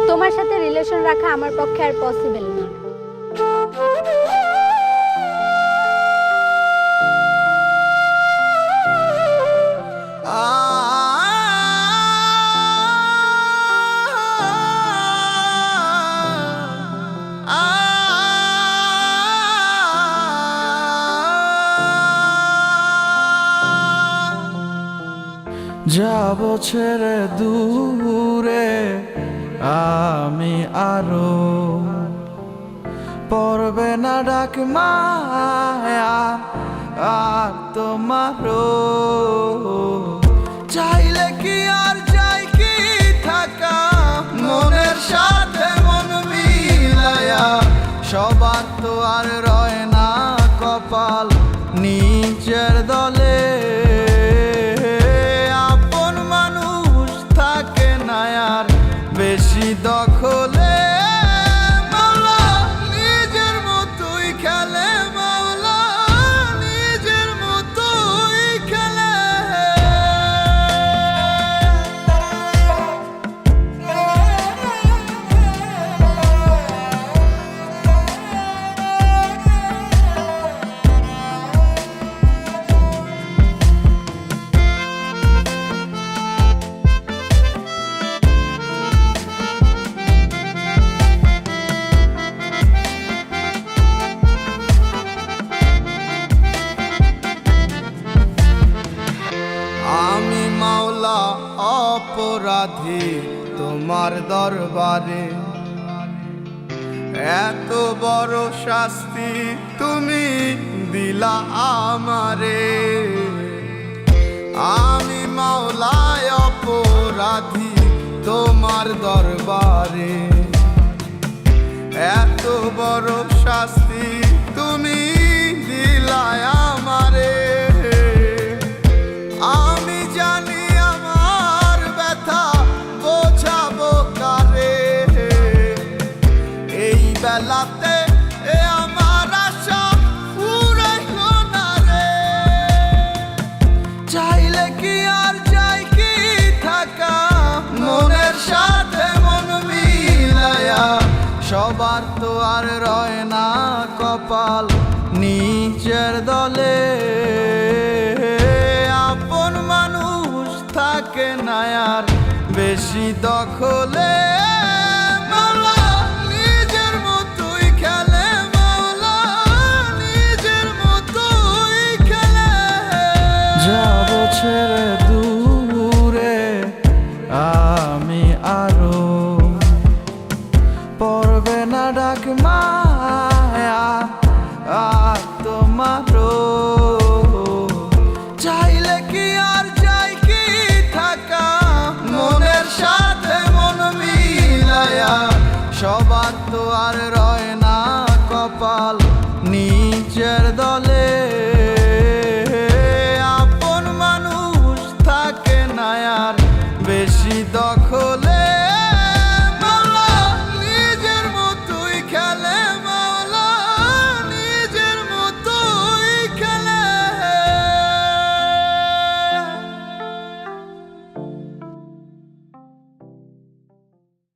তোমার সাথে রিলেশন রাখা আমার পক্ষে আর পসিবল না। যাব ছেড়ে দূরে আমি আরো, পড়বে না ডাক মায়া আর তোমারও। চাইলে কি আর যাই কি থাকা, মনের সাথে মন মিলায়া। সবার তো আর রয় না কপাল নিজের দলে, বেশি দখলে। মাওলা নিজের মতোই খেলে, মাওলা নিজের মতোই খেলে। আমি মাওলা অপরাধী তোমার দরবারে, এত বড় শাস্তি তুমি দিলা আমারে। আমি মাওলা অপরাধী তোমার দরবারে, এত বড় শাস্তি তুমি দিলা আমারে। আমি জানি আমার ব্যথা বোঝাবো কারে, এই বেলাতে আমার আশা ফুরাইল না রে। চাইলে কি আর যাই কি থাকা, মনের সাথে মন মিলায়া। সবার তো আর রয় না কপাল নিজের দলে, আপন মানুষ থাকে না আর বেশি দখলে। মাওলা নিজের মতোই খেলে, মাওলা নিজের মতোই খেলে। যাব ছেড়ে দূরে আমি আরো, পড়বে না ডাক মায়া আর তোমারও। চাইলে কি আর যাই কি থাকা, মনের সাথে মন মিলায়া। সবার তো আর রয় না কপাল নিজের দলে।